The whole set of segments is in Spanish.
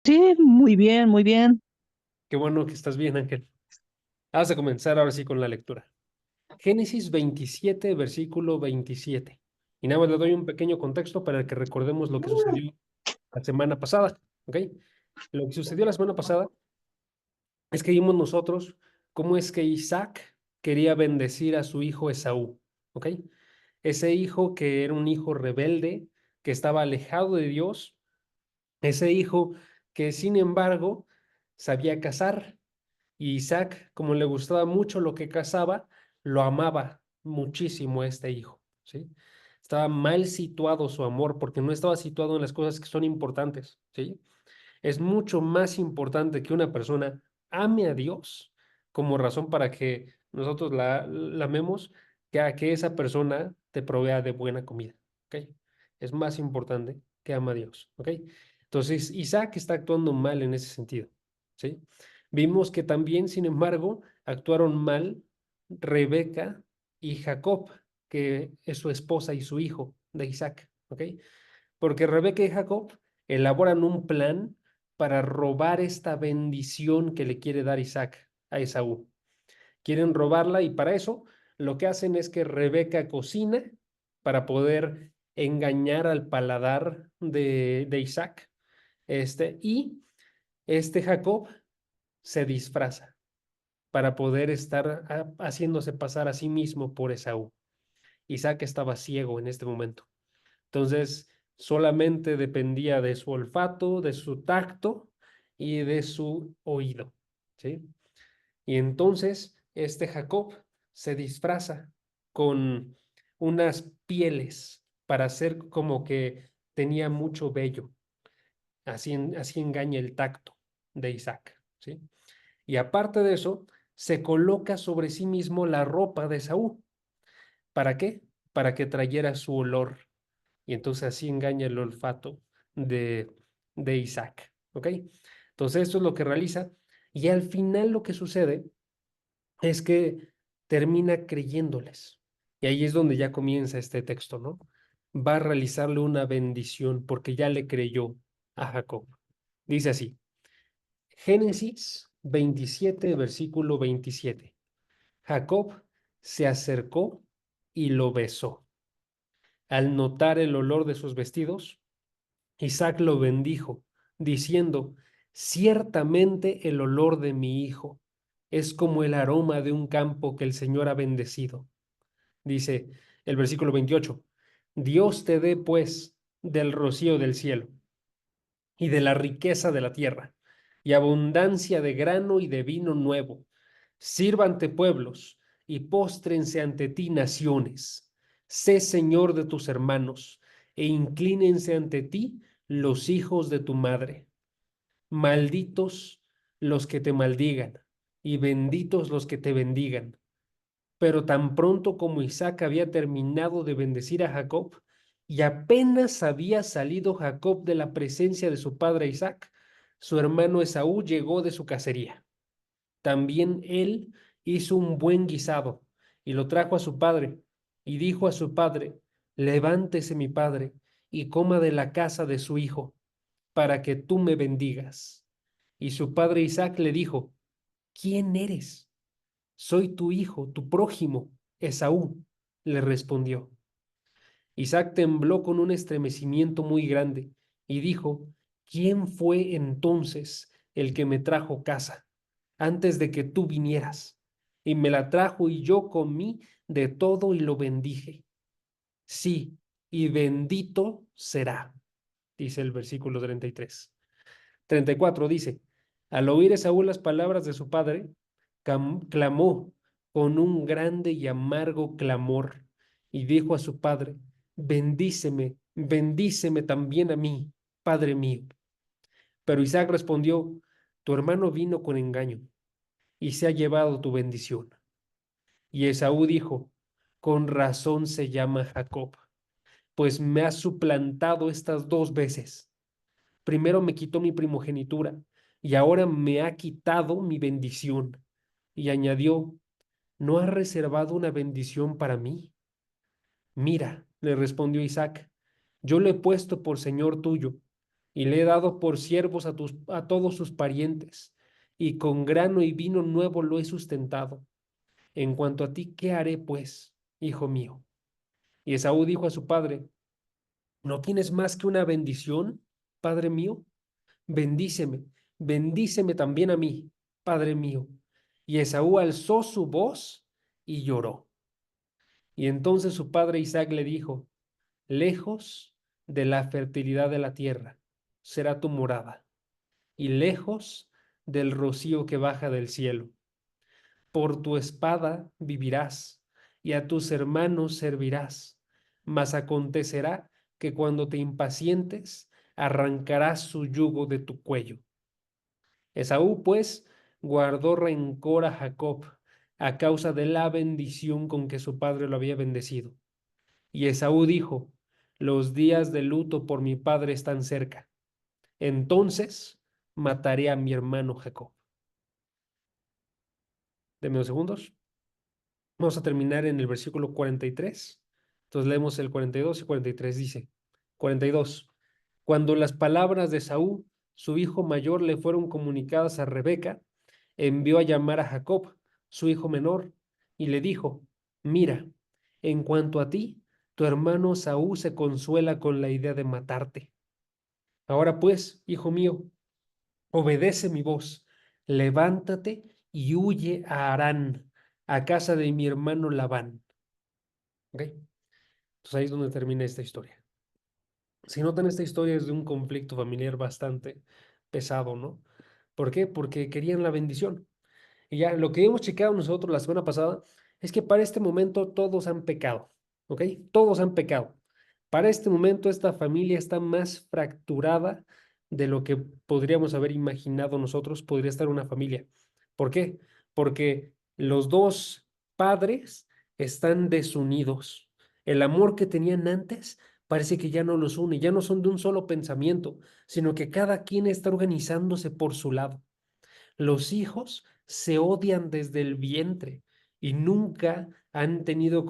Sí, muy bien, muy bien. Qué bueno que estás bien, Ángel. Vamos a comenzar ahora sí con la lectura. Génesis 27, versículo 27. Y nada más le doy un pequeño contexto para que recordemos lo que sucedió la semana pasada, ¿ok? Lo que sucedió la semana pasada es que vimos nosotros cómo es que Isaac quería bendecir a su hijo Esaú, ¿ok? Ese hijo que era un hijo rebelde, que estaba alejado de Dios, ese hijo que sin embargo sabía cazar. Y Isaac, como le gustaba mucho lo que cazaba, lo amaba muchísimo a este hijo, ¿sí? Estaba mal situado su amor porque no estaba situado en las cosas que son importantes, ¿sí? Es mucho más importante que una persona ame a Dios como razón para que nosotros la amemos que a que esa persona te provea de buena comida, ¿ok? Es más importante que ama a Dios, ¿ok? Entonces, Isaac está actuando mal en ese sentido, ¿sí? Vimos que también, sin embargo, actuaron mal Rebeca y Jacob, que es su esposa y su hijo de Isaac, ¿ok? Porque Rebeca y Jacob elaboran un plan para robar esta bendición que le quiere dar Isaac a Esaú. Quieren robarla y para eso lo que hacen es que Rebeca cocina para poder engañar al paladar de Isaac. Y Jacob se disfraza para poder estar haciéndose pasar a sí mismo por Esaú. Isaac estaba ciego en este momento. Entonces, solamente dependía de su olfato, de su tacto y de su oído, ¿sí? Y entonces, Jacob se disfraza con unas pieles para hacer como que tenía mucho vello. Así engaña el tacto de Isaac, ¿sí? Y aparte de eso, se coloca sobre sí mismo la ropa de Saúl. ¿Para qué? Para que trayera su olor y entonces así engaña el olfato de, de Isaac, ¿ok? Entonces esto es lo que realiza y al final lo que sucede es que termina creyéndoles. Y ahí es donde ya comienza este texto, ¿no? Va a realizarle una bendición porque ya le creyó a Jacob. Dice así, Génesis 27, versículo 27. Jacob se acercó y lo besó. Al notar el olor de sus vestidos, Isaac lo bendijo, diciendo, ciertamente el olor de mi hijo es como el aroma de un campo que el Señor ha bendecido. Dice el versículo 28, Dios te dé pues del rocío del cielo y de la riqueza de la tierra, y abundancia de grano y de vino nuevo. Sírvante pueblos, y póstrense ante ti naciones. Sé Señor de tus hermanos, e inclínense ante ti los hijos de tu madre. Malditos los que te maldigan, y benditos los que te bendigan. Pero tan pronto como Isaac había terminado de bendecir a Jacob, y apenas había salido Jacob de la presencia de su padre Isaac, su hermano Esaú llegó de su cacería. También él hizo un buen guisado y lo trajo a su padre, y dijo a su padre, levántese mi padre, y coma de la casa de su hijo, para que tú me bendigas. Y su padre Isaac le dijo, ¿quién eres? Soy tu hijo, tu prójimo, Esaú, le respondió. Isaac tembló con un estremecimiento muy grande y dijo, ¿quién fue entonces el que me trajo casa antes de que tú vinieras? Y me la trajo y yo comí de todo y lo bendije. Sí, y bendito será, dice el versículo 33. 34 dice, al oír Esaú las palabras de su padre, clamó con un grande y amargo clamor y dijo a su padre, bendíceme, bendíceme también a mí, padre mío. Pero Isaac respondió, tu hermano vino con engaño y se ha llevado tu bendición. Y Esaú dijo, con razón se llama Jacob, pues me has suplantado estas dos veces. Primero me quitó mi primogenitura y ahora me ha quitado mi bendición. Y añadió, ¿no has reservado una bendición para mí? Mira, le respondió Isaac, yo lo he puesto por señor tuyo, y le he dado por siervos a todos sus parientes, y con grano y vino nuevo lo he sustentado. En cuanto a ti, ¿qué haré, pues, hijo mío? Y Esaú dijo a su padre: ¿No tienes más que una bendición, padre mío? Bendíceme, bendíceme también a mí, padre mío. Y Esaú alzó su voz y lloró. Y entonces su padre Isaac le dijo: Lejos de la fertilidad de la tierra será tu morada, y lejos del rocío que baja del cielo. Por tu espada vivirás, y a tus hermanos servirás. Mas acontecerá que cuando te impacientes, arrancarás su yugo de tu cuello. Esaú, pues, guardó rencor a Jacob a causa de la bendición con que su padre lo había bendecido. Y Esaú dijo: Los días de luto por mi padre están cerca. Entonces mataré a mi hermano Jacob. Deme unos segundos. Vamos a terminar en el versículo 43. Entonces leemos el 42 y 43. Dice: 42. Cuando las palabras de Saúl, su hijo mayor, le fueron comunicadas a Rebeca, envió a llamar a Jacob, su hijo menor, y le dijo: Mira, en cuanto a ti, tu hermano Saúl se consuela con la idea de matarte. Ahora pues, hijo mío, obedece mi voz, levántate y huye a Harán, a casa de mi hermano Labán. ¿Ok? Entonces ahí es donde termina esta historia. Si notan, esta historia es de un conflicto familiar bastante pesado, ¿no? ¿Por qué? Porque querían la bendición. Y ya lo que hemos checado nosotros la semana pasada es que para este momento todos han pecado, ¿ok? Todos han pecado. Para este momento esta familia está más fracturada de lo que podríamos haber imaginado nosotros podría estar una familia. ¿Por qué? Porque los dos padres están desunidos. El amor que tenían antes parece que ya no los une, ya no son de un solo pensamiento, sino que cada quien está organizándose por su lado. Los hijos se odian desde el vientre y nunca han tenido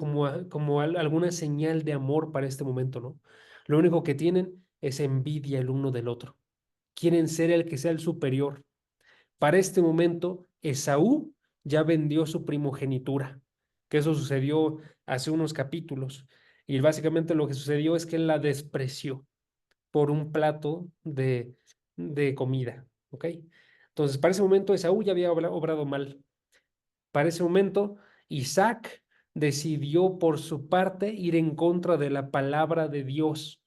alguna señal de amor para este momento, ¿no? Lo único que tienen es envidia el uno del otro. Quieren ser el que sea el superior. Para este momento, Esaú ya vendió su primogenitura, que eso sucedió hace unos capítulos. Y básicamente lo que sucedió es que él la despreció por un plato de comida, ¿ok? Entonces, para ese momento Esaú ya había obrado mal. Para ese momento, Isaac decidió por su parte ir en contra de la palabra de Dios,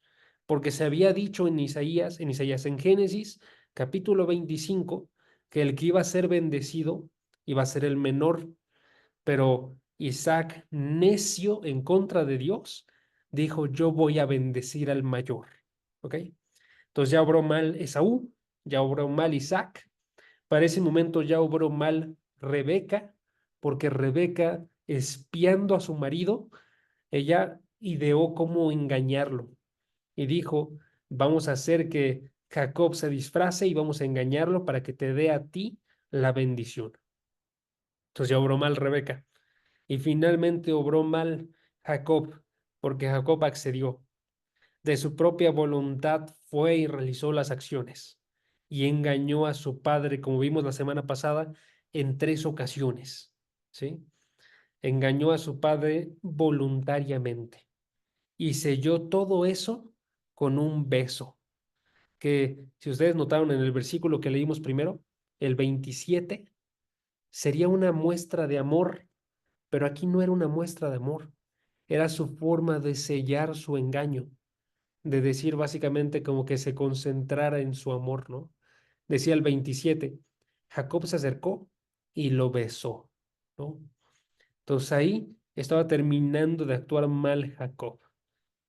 porque se había dicho en Génesis, capítulo 25, que el que iba a ser bendecido iba a ser el menor, pero Isaac, necio en contra de Dios, dijo: Yo voy a bendecir al mayor, ¿ok? Entonces ya obró mal Esaú, ya obró mal Isaac. Para ese momento ya obró mal Rebeca, porque Rebeca, espiando a su marido, ella ideó cómo engañarlo y dijo: Vamos a hacer que Jacob se disfrace y vamos a engañarlo para que te dé a ti la bendición. Entonces ya obró mal Rebeca. Y finalmente obró mal Jacob, porque Jacob accedió. De su propia voluntad fue y realizó las acciones y engañó a su padre, como vimos la semana pasada, en 3 ocasiones, ¿sí? Engañó a su padre voluntariamente y selló todo eso con un beso, que si ustedes notaron en el versículo que leímos primero, el 27, sería una muestra de amor, pero aquí no era una muestra de amor, era su forma de sellar su engaño, de decir básicamente como que se concentrara en su amor, ¿no? Decía el 27: Jacob se acercó y lo besó, ¿no? Entonces ahí estaba terminando de actuar mal Jacob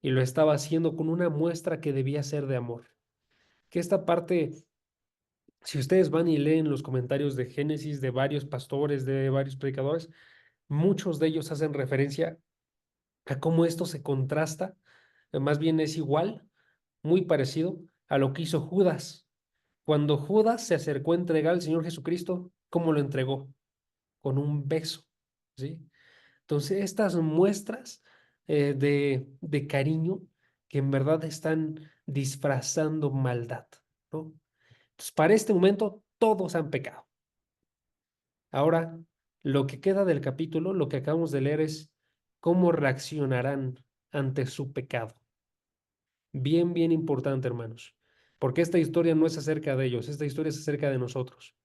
y lo estaba haciendo con una muestra que debía ser de amor. Que esta parte, si ustedes van y leen los comentarios de Génesis de varios pastores, de varios predicadores, muchos de ellos hacen referencia a cómo esto se contrasta, más bien es igual, muy parecido a lo que hizo Judas. Cuando Judas se acercó a entregar al Señor Jesucristo, ¿cómo lo entregó? Con un beso, ¿sí? Entonces, estas muestras de cariño que en verdad están disfrazando maldad, ¿no? Entonces, para este momento, todos han pecado. Ahora, lo que queda del capítulo, lo que acabamos de leer es cómo reaccionarán ante su pecado. Bien, bien importante, hermanos, porque esta historia no es acerca de ellos, esta historia es acerca de nosotros.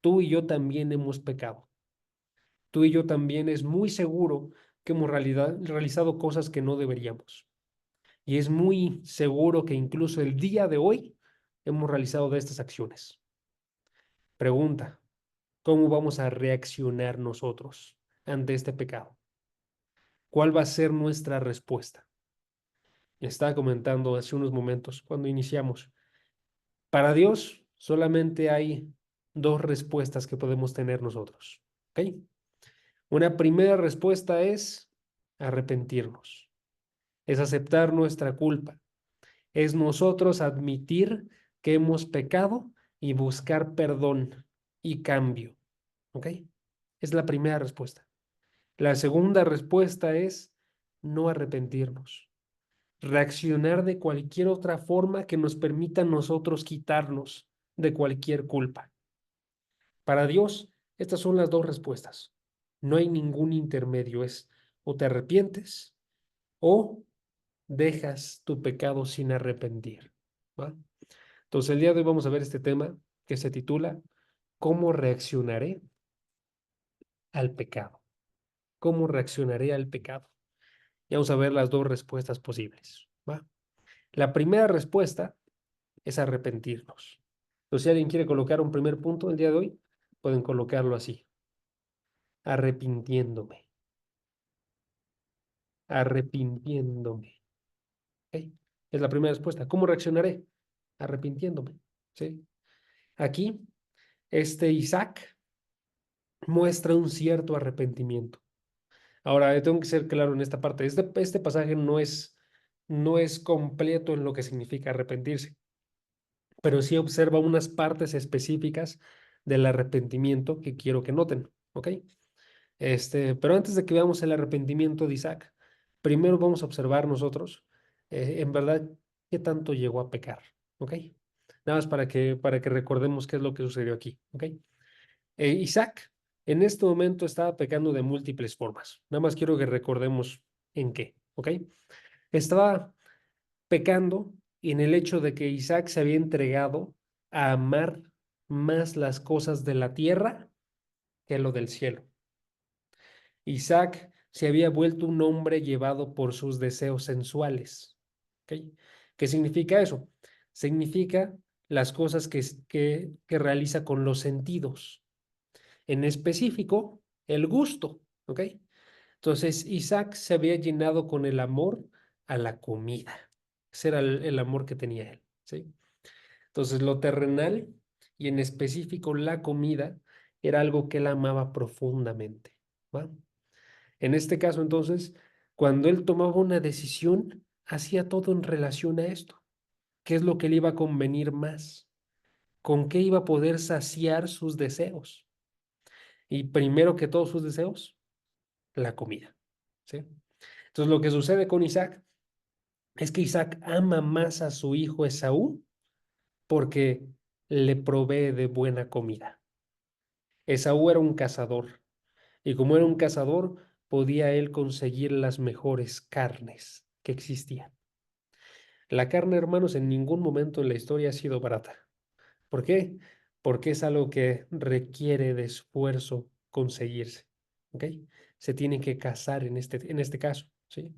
Tú y yo también hemos pecado. Tú y yo también es muy seguro que hemos realizado cosas que no deberíamos. Y es muy seguro que incluso el día de hoy hemos realizado de estas acciones. Pregunta, ¿cómo vamos a reaccionar nosotros ante este pecado? ¿Cuál va a ser nuestra respuesta? Estaba comentando hace unos momentos cuando iniciamos. Para Dios solamente hay dos respuestas que podemos tener nosotros. ¿Ok? Una primera respuesta es arrepentirnos, es aceptar nuestra culpa, es nosotros admitir que hemos pecado y buscar perdón y cambio. ¿Ok? Es la primera respuesta. La segunda respuesta es no arrepentirnos, reaccionar de cualquier otra forma que nos permita a nosotros quitarnos de cualquier culpa. Para Dios, estas son las dos respuestas. No hay ningún intermedio, es o te arrepientes o dejas tu pecado sin arrepentir. ¿Va? Entonces, el día de hoy vamos a ver este tema que se titula ¿Cómo reaccionaré al pecado? ¿Cómo reaccionaré al pecado? Y vamos a ver las dos respuestas posibles. ¿Va? La primera respuesta es arrepentirnos. Entonces, si alguien quiere colocar un primer punto el día de hoy, pueden colocarlo así, arrepintiéndome, arrepintiéndome. ¿Ok? Es la primera respuesta. ¿Cómo reaccionaré? Arrepintiéndome. ¿Sí? Aquí, Isaac muestra un cierto arrepentimiento. Ahora, tengo que ser claro en esta parte. Este pasaje no es completo en lo que significa arrepentirse, pero sí observa unas partes específicas del arrepentimiento que quiero que noten. ¿Ok? Pero antes de que veamos el arrepentimiento de Isaac, primero vamos a observar nosotros, en verdad, qué tanto llegó a pecar. ¿Ok? Nada más para que recordemos qué es lo que sucedió aquí. ¿Ok? Isaac en este momento estaba pecando de múltiples formas. Nada más quiero que recordemos en qué. ¿Ok? Estaba pecando en el hecho de que Isaac se había entregado a amar más las cosas de la tierra que lo del cielo. Isaac se había vuelto un hombre llevado por sus deseos sensuales. ¿Ok? ¿Qué significa eso? Significa las cosas que realiza con los sentidos. En específico, el gusto. ¿Ok? Entonces, Isaac se había llenado con el amor a la comida. Ese era el amor que tenía él. ¿Sí? Entonces, lo terrenal y en específico la comida era algo que él amaba profundamente. ¿Va? En este caso, entonces, cuando él tomaba una decisión, hacía todo en relación a esto. ¿Qué es lo que le iba a convenir más? ¿Con qué iba a poder saciar sus deseos? Y primero que todos sus deseos, la comida. ¿Sí? Entonces, lo que sucede con Isaac es que Isaac ama más a su hijo Esaú porque le provee de buena comida. Esaú era un cazador y como era un cazador, podía él conseguir las mejores carnes que existían. La carne, hermanos, en ningún momento en la historia ha sido barata. ¿Por qué? Porque es algo que requiere de esfuerzo conseguirse. ¿Ok? Se tiene que cazar en este caso. ¿Sí?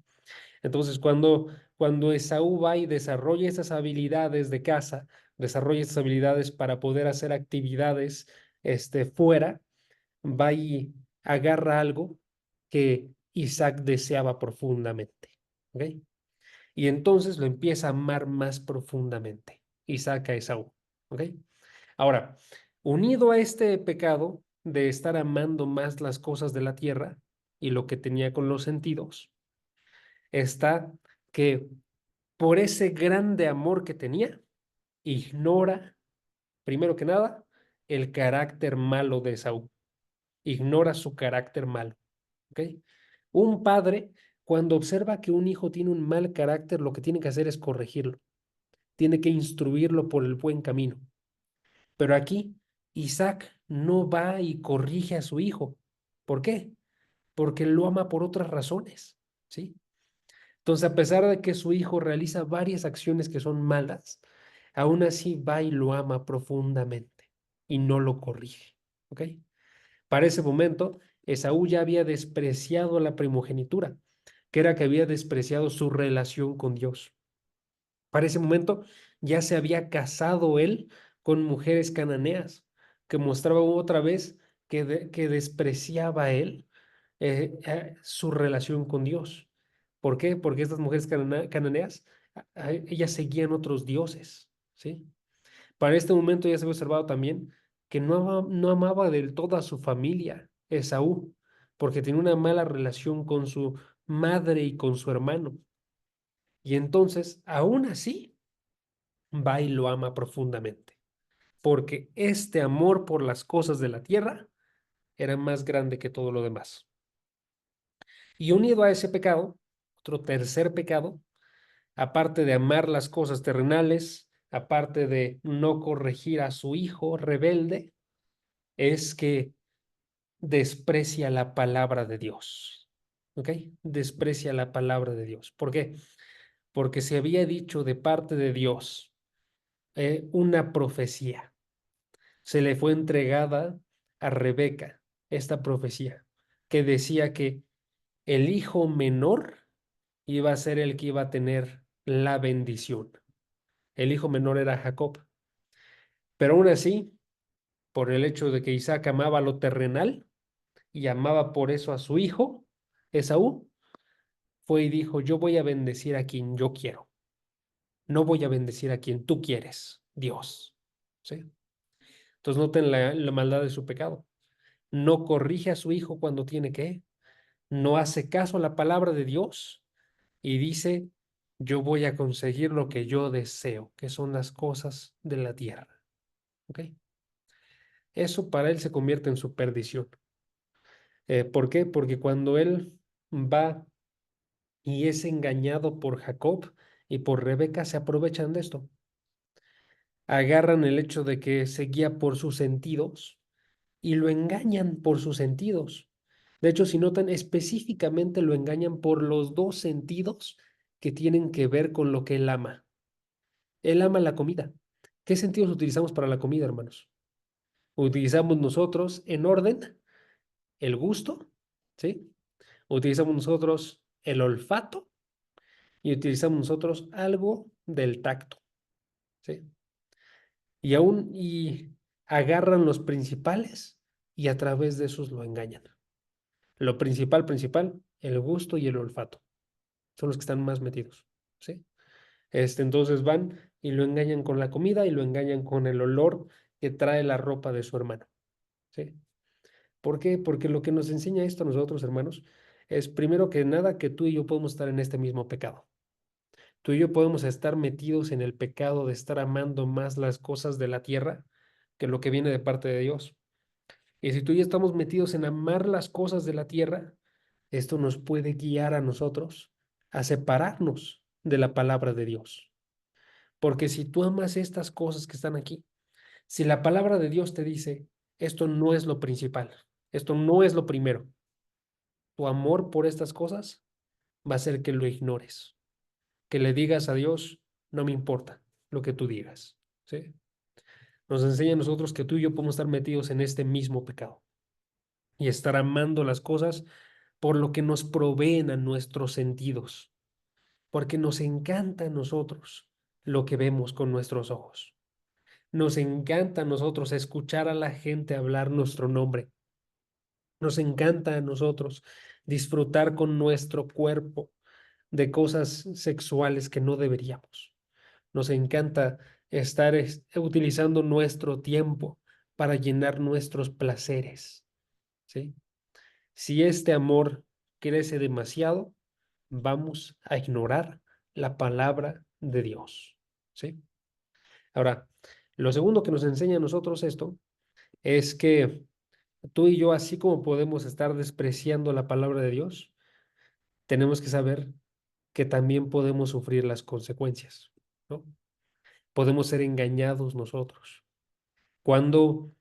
Entonces, cuando Esaú va y desarrolla esas habilidades de caza, desarrolla esas habilidades para poder hacer actividades fuera, va y agarra algo que Isaac deseaba profundamente. ¿Ok? Y entonces lo empieza a amar más profundamente. Isaac a Esaú. ¿Ok? Ahora, unido a este pecado de estar amando más las cosas de la tierra y lo que tenía con los sentidos, está que por ese grande amor que tenía, ignora, primero que nada, el carácter malo de Esaú. Ignora su carácter malo. ¿Ok? Un padre, cuando observa que un hijo tiene un mal carácter, lo que tiene que hacer es corregirlo. tiene que instruirlo por el buen camino. Pero aquí Isaac no va y corrige a su hijo. ¿Por qué? Porque lo ama por otras razones, ¿sí? Entonces, a pesar de que su hijo realiza varias acciones que son malas, aún así va y lo ama profundamente y no lo corrige, ¿ok? Para ese momento, Esaú ya había despreciado la primogenitura, que era que había despreciado su relación con Dios. Para ese momento ya se había casado él con mujeres cananeas, que mostraba otra vez que despreciaba él su relación con Dios. ¿Por qué? Porque estas mujeres cananeas, ellas seguían otros dioses, ¿sí? Para este momento ya se había observado también que no amaba del todo a su familia, Esaú, porque tenía una mala relación con su madre y con su hermano. Y entonces, aún así, va y lo ama profundamente, porque este amor por las cosas de la tierra era más grande que todo lo demás. Y unido a ese pecado, otro tercer pecado, aparte de amar las cosas terrenales, aparte de no corregir a su hijo rebelde, es que desprecia la palabra de Dios. ¿Ok? Desprecia la palabra de Dios. ¿Por qué? Porque se había dicho de parte de Dios una profecía. Se le fue entregada a Rebeca esta profecía que decía que el hijo menor iba a ser el que iba a tener la bendición. El hijo menor era Jacob. Pero aún así, por el hecho de que Isaac amaba lo terrenal y amaba por eso a su hijo, Esaú, fue y dijo, yo voy a bendecir a quien yo quiero, no voy a bendecir a quien tú quieres, Dios. ¿Sí? Entonces noten la maldad de su pecado. No corrige a su hijo cuando tiene que, no hace caso a la palabra de Dios y dice, yo voy a conseguir lo que yo deseo, que son las cosas de la tierra. ¿Ok? Eso para él se convierte en su perdición. ¿Por qué? Porque cuando él va y es engañado por Jacob y por Rebeca, se aprovechan de esto. Agarran el hecho de que se guía por sus sentidos y lo engañan por sus sentidos. De hecho, si notan, específicamente lo engañan por los dos sentidos que tienen que ver con lo que él ama. Él ama la comida. ¿Qué sentidos utilizamos para la comida, hermanos? Utilizamos nosotros en orden el gusto, ¿sí? Utilizamos nosotros el olfato y utilizamos nosotros algo del tacto, ¿sí? Y agarran los principales y a través de esos lo engañan. Lo principal, el gusto y el olfato son los que están más metidos, ¿sí? Entonces van y lo engañan con la comida y lo engañan con el olor que trae la ropa de su hermano, ¿sí? ¿Por qué? Porque lo que nos enseña esto a nosotros, hermanos, es primero que nada que tú y yo podemos estar en este mismo pecado. Tú y yo podemos estar metidos en el pecado de estar amando más las cosas de la tierra que lo que viene de parte de Dios. Y si tú y yo estamos metidos en amar las cosas de la tierra, esto nos puede guiar a nosotros a separarnos de la palabra de Dios. Porque si tú amas estas cosas que están aquí, si la palabra de Dios te dice, esto no es lo principal, esto no es lo primero, tu amor por estas cosas va a hacer que lo ignores, que le digas a Dios, no me importa lo que tú digas, ¿sí? Nos enseña a nosotros que tú y yo podemos estar metidos en este mismo pecado y estar amando las cosas por lo que nos proveen a nuestros sentidos, porque nos encanta a nosotros lo que vemos con nuestros ojos. Nos encanta a nosotros escuchar a la gente hablar nuestro nombre. Nos encanta a nosotros disfrutar con nuestro cuerpo de cosas sexuales que no deberíamos. Nos encanta estar utilizando nuestro tiempo para llenar nuestros placeres, ¿sí? Si este amor crece demasiado, vamos a ignorar la palabra de Dios, ¿sí? Ahora, lo segundo que nos enseña a nosotros esto es que tú y yo, así como podemos estar despreciando la palabra de Dios, tenemos que saber que también podemos sufrir las consecuencias, ¿no? podemos ser engañados nosotros. Cuando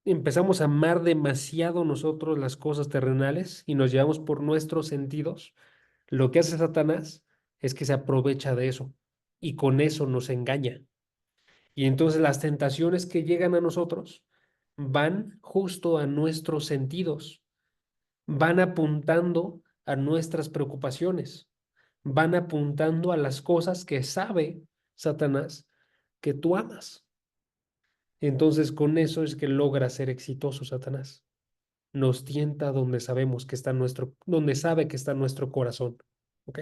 empezamos a amar demasiado nosotros las cosas terrenales y nos llevamos por nuestros sentidos, lo que hace Satanás es que se aprovecha de eso y con eso nos engaña. Y entonces las tentaciones que llegan a nosotros van justo a nuestros sentidos, van apuntando a nuestras preocupaciones, van apuntando a las cosas que sabe Satanás que tú amas. Entonces con eso es que logra ser exitoso Satanás. Nos tienta donde sabemos que está donde sabe que está nuestro corazón. ¿Ok?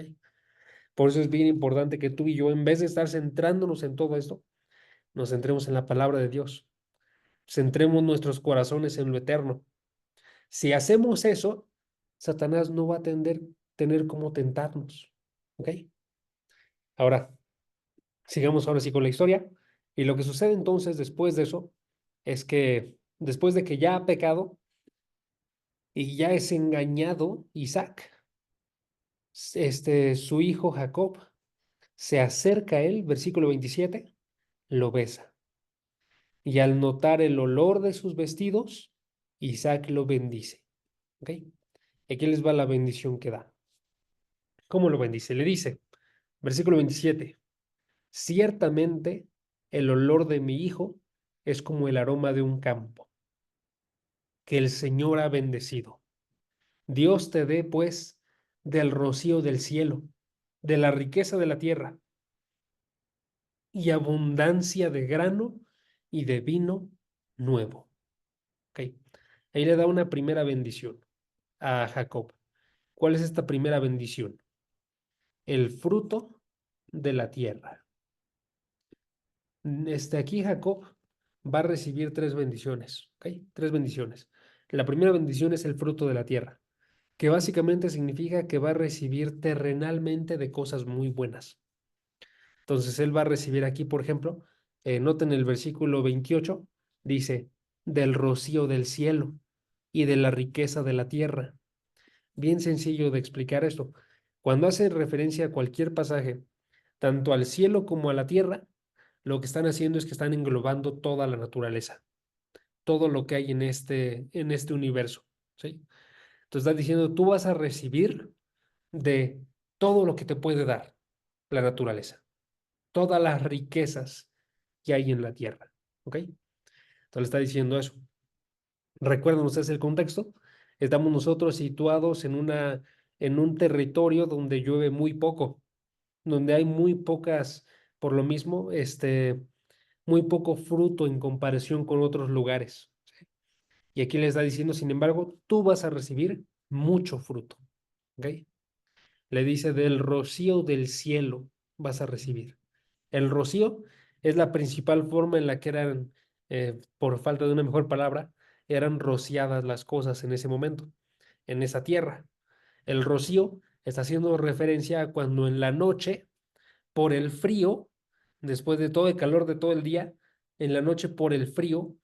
Por eso es bien importante que tú y yo, en vez de estar centrándonos en todo esto, nos centremos en la palabra de Dios. Centremos nuestros corazones en lo eterno. Si hacemos eso, Satanás no va a tener cómo tentarnos. ¿Ok? Ahora, sigamos ahora sí con la historia. Y lo que sucede entonces después de eso es que después de que ya ha pecado y ya es engañado Isaac, su hijo Jacob se acerca a él, versículo 27, lo besa. Y al notar el olor de sus vestidos, Isaac lo bendice. ¿Ok? Aquí les va la bendición que da. ¿Cómo lo bendice? Le dice, versículo 27, ciertamente el olor de mi hijo es como el aroma de un campo que el Señor ha bendecido. Dios te dé, pues, del rocío del cielo, de la riqueza de la tierra y abundancia de grano y de vino nuevo. ¿Ok? Ahí le da una primera bendición a Jacob. ¿Cuál es esta primera bendición? El fruto de la tierra. Aquí Jacob va a recibir tres bendiciones, ¿ok? Tres bendiciones. La primera bendición es el fruto de la tierra, que básicamente significa que va a recibir terrenalmente de cosas muy buenas. Entonces él va a recibir aquí, por ejemplo, noten el versículo 28, dice, del rocío del cielo y de la riqueza de la tierra. Bien sencillo de explicar esto. Cuando hacen referencia a cualquier pasaje, tanto al cielo como a la tierra, lo que están haciendo es que están englobando toda la naturaleza, todo lo que hay en este universo, ¿sí? Entonces está diciendo, tú vas a recibir de todo lo que te puede dar la naturaleza, todas las riquezas que hay en la tierra, ¿ok? Entonces está diciendo eso. Recuerden ustedes el contexto. Estamos nosotros situados en un territorio donde llueve muy poco, donde hay muy pocas, por lo mismo, muy poco fruto en comparación con otros lugares. Y aquí le está diciendo, sin embargo, tú vas a recibir mucho fruto. ¿Ok? Le dice, del rocío del cielo vas a recibir. El rocío es la principal forma en la que eran, por falta de una mejor palabra, eran rociadas las cosas en ese momento, en esa tierra. El rocío está haciendo referencia a cuando en la noche, por el frío, después de todo el calor de todo el día, en la noche por el frío,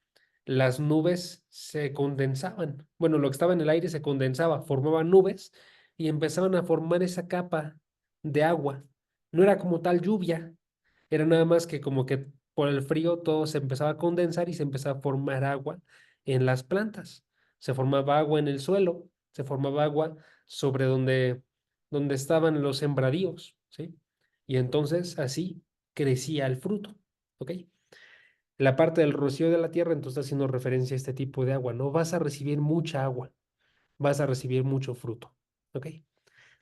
las nubes se condensaban. Bueno, lo que estaba en el aire se condensaba, formaban nubes y empezaban a formar esa capa de agua. No era como tal lluvia, era nada más que como que por el frío todo se empezaba a condensar y se empezaba a formar agua en las plantas. Se formaba agua en el suelo, se formaba agua sobre donde estaban los sembradíos, ¿sí? Y entonces así crecía el fruto, ¿ok? La parte del rocío de la tierra entonces está haciendo referencia a este tipo de agua. No vas a recibir mucha agua, vas a recibir mucho fruto, ¿ok?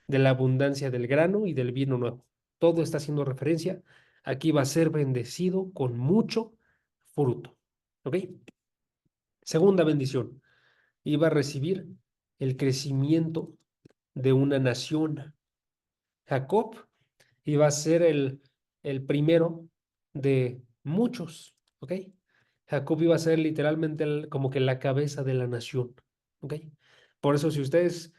De la abundancia del grano y del vino nuevo. Todo está haciendo referencia. Aquí va a ser bendecido con mucho fruto, ¿ok? Segunda bendición, iba a recibir el crecimiento de una nación. Jacob iba a ser el primero de muchos, ¿ok? Jacob iba a ser literalmente como que la cabeza de la nación, ¿ok? Por eso si ustedes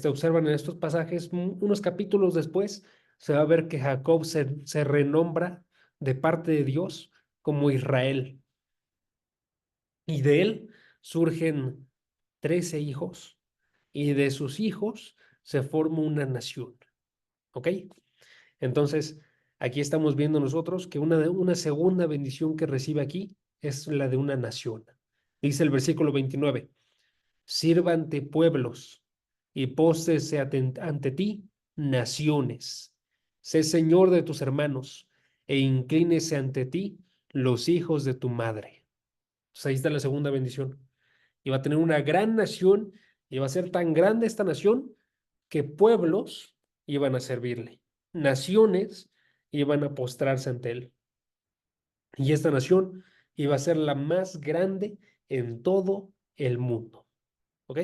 observan en estos pasajes, unos capítulos después, se va a ver que Jacob se renombra de parte de Dios como Israel. Y de él surgen 13 hijos, y de sus hijos se forma una nación, ¿ok? Entonces, Aquí estamos viendo nosotros que una segunda bendición que recibe aquí es la de una nación. Dice el versículo 29, sírvante pueblos y póstrese ante ti naciones. Sé señor de tus hermanos e inclínese ante ti los hijos de tu madre. Entonces ahí está la segunda bendición. Y va a tener una gran nación y va a ser tan grande esta nación que pueblos iban a servirle. Naciones iban a postrarse ante él. Y esta nación iba a ser la más grande en todo el mundo. ¿Ok?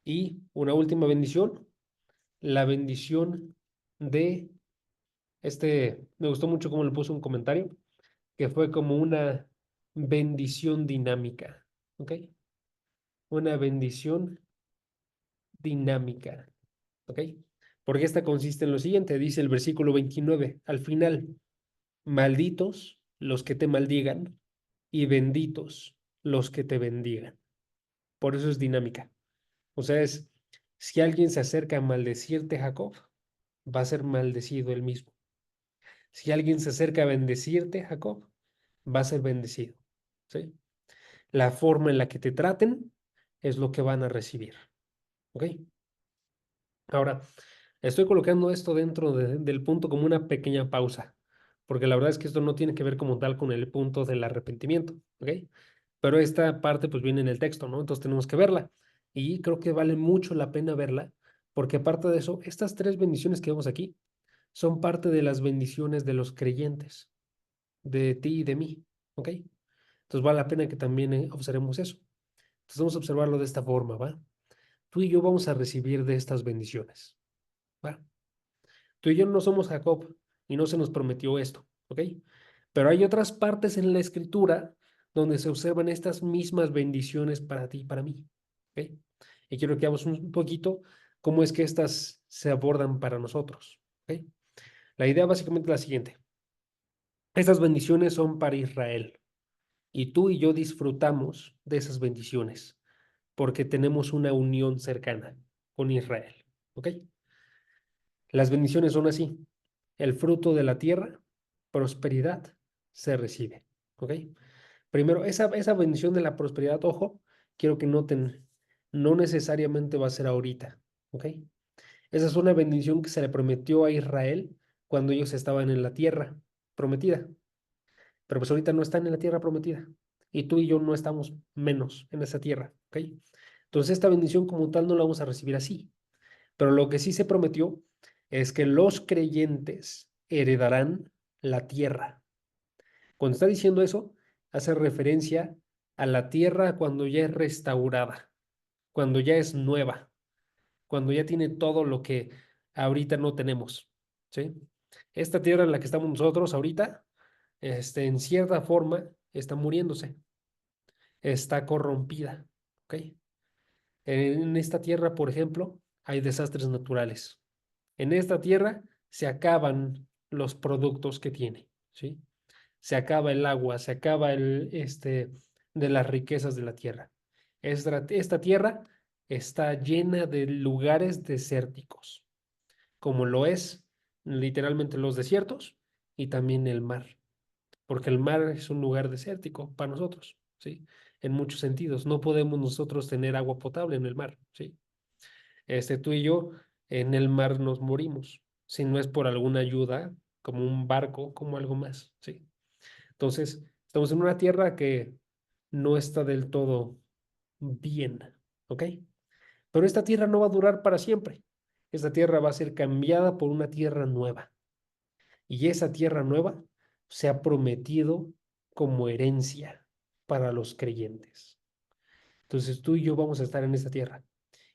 Y una última bendición, la bendición de me gustó mucho cómo le puso un comentario, que fue como una bendición dinámica. ¿Ok? Una bendición dinámica. ¿Ok? Porque esta consiste en lo siguiente, dice el versículo 29, al final, malditos los que te maldigan y benditos los que te bendigan. Por eso es dinámica. O sea, si alguien se acerca a maldecirte, Jacob, va a ser maldecido él mismo. Si alguien se acerca a bendecirte, Jacob, va a ser bendecido. ¿Sí? La forma en la que te traten es lo que van a recibir. ¿Ok? Ahora, estoy colocando esto dentro del punto como una pequeña pausa, porque la verdad es que esto no tiene que ver como tal con el punto del arrepentimiento, ¿ok? Pero esta parte pues viene en el texto, ¿no? Entonces tenemos que verla y creo que vale mucho la pena verla, porque aparte de eso, estas tres bendiciones que vemos aquí son parte de las bendiciones de los creyentes, de ti y de mí, ¿ok? Entonces vale la pena que también observemos eso. Entonces vamos a observarlo de esta forma, ¿va? Tú y yo vamos a recibir de estas bendiciones, ¿va? Tú y yo no somos Jacob y no se nos prometió esto, ¿ok? Pero hay otras partes en la escritura donde se observan estas mismas bendiciones para ti y para mí, ¿ok? Y quiero que veamos un poquito cómo es que estas se abordan para nosotros, ¿ok? La idea básicamente es la siguiente. Estas bendiciones son para Israel y tú y yo disfrutamos de esas bendiciones porque tenemos una unión cercana con Israel, ¿ok? Las bendiciones son así. El fruto de la tierra, prosperidad, se recibe. ¿Ok? Primero, esa bendición de la prosperidad, ojo, quiero que noten, no necesariamente va a ser ahorita. ¿Ok? Esa es una bendición que se le prometió a Israel cuando ellos estaban en la tierra prometida. Pero pues ahorita no están en la tierra prometida. Y tú y yo no estamos menos en esa tierra. ¿Ok? Entonces esta bendición como tal no la vamos a recibir así. Pero lo que sí se prometió es que los creyentes heredarán la tierra. Cuando está diciendo eso, hace referencia a la tierra cuando ya es restaurada, cuando ya es nueva, cuando ya tiene todo lo que ahorita no tenemos. ¿Sí? Esta tierra en la que estamos nosotros ahorita, en cierta forma, está muriéndose, está corrompida. ¿Ok? En esta tierra, por ejemplo, hay desastres naturales. En esta tierra se acaban los productos que tiene, ¿sí? Se acaba el agua, se acaba de las riquezas de la tierra. Esta tierra está llena de lugares desérticos, como lo es literalmente los desiertos y también el mar, porque el mar es un lugar desértico para nosotros, ¿sí? En muchos sentidos. No podemos nosotros tener agua potable en el mar, ¿sí? Tú y yo en el mar nos morimos, si no es por alguna ayuda, como un barco, como algo más, ¿sí? Entonces, estamos en una tierra que no está del todo bien, ¿ok? Pero esta tierra no va a durar para siempre. Esta tierra va a ser cambiada por una tierra nueva. Y esa tierra nueva se ha prometido como herencia para los creyentes. Entonces, tú y yo vamos a estar en esta tierra.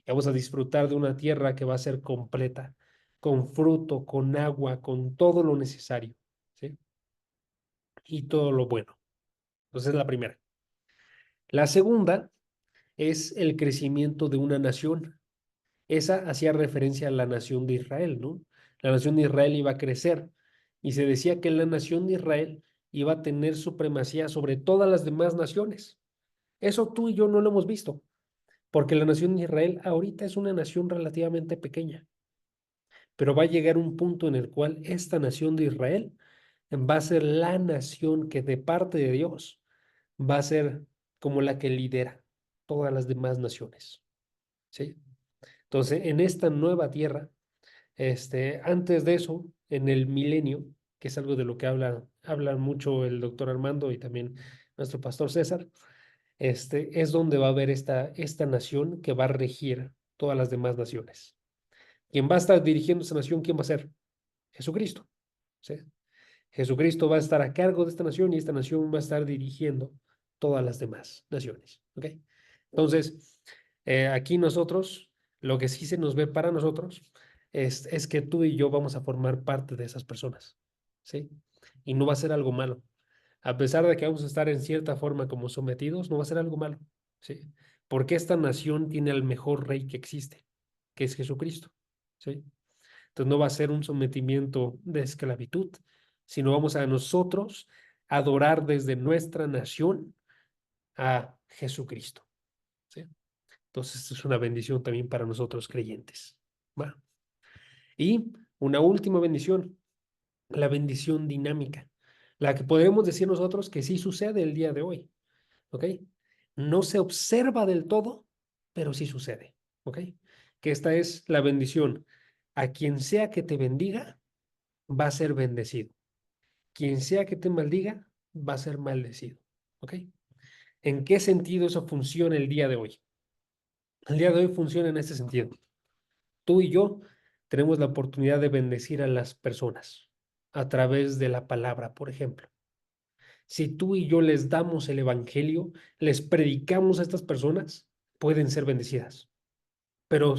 Y vamos a disfrutar de una tierra que va a ser completa, con fruto, con agua, con todo lo necesario, ¿sí? Y todo lo bueno. Entonces, es la primera. La segunda es el crecimiento de una nación. Esa hacía referencia a la nación de Israel, ¿no? La nación de Israel iba a crecer y se decía que la nación de Israel iba a tener supremacía sobre todas las demás naciones. Eso tú y yo no lo hemos visto, porque la nación de Israel ahorita es una nación relativamente pequeña. pero va a llegar un punto en el cual esta nación de Israel va a ser la nación que de parte de Dios va a ser como la que lidera todas las demás naciones, ¿sí? Entonces, en esta nueva tierra, antes de eso, en el milenio, que es algo de lo que habla mucho el doctor Armando y también nuestro pastor César, es donde va a haber esta nación que va a regir todas las demás naciones. ¿Quién va a estar dirigiendo esa nación? ¿Quién va a ser? Jesucristo, ¿sí? Jesucristo va a estar a cargo de esta nación y esta nación va a estar dirigiendo todas las demás naciones, ¿ok? Entonces, aquí nosotros, lo que sí se nos ve para nosotros es que tú y yo vamos a formar parte de esas personas, ¿sí? Y no va a ser algo malo. A pesar de que vamos a estar en cierta forma como sometidos, no va a ser algo malo, ¿sí? Porque esta nación tiene al mejor rey que existe, que es Jesucristo, ¿sí? Entonces no va a ser un sometimiento de esclavitud, sino vamos a nosotros adorar desde nuestra nación a Jesucristo, ¿sí? Entonces es una bendición también para nosotros creyentes, ¿va? Y una última bendición, la bendición dinámica, la que podemos decir nosotros que sí sucede el día de hoy, ¿ok? No se observa del todo, pero sí sucede, ¿ok? Que esta es la bendición. A quien sea que te bendiga, va a ser bendecido. Quien sea que te maldiga, va a ser maldecido, ¿ok? ¿En qué sentido eso funciona el día de hoy? El día de hoy funciona en este sentido. Tú y yo tenemos la oportunidad de bendecir a las personas a través de la palabra, por ejemplo. Si tú y yo les damos el evangelio, les predicamos a estas personas, pueden ser bendecidas. Pero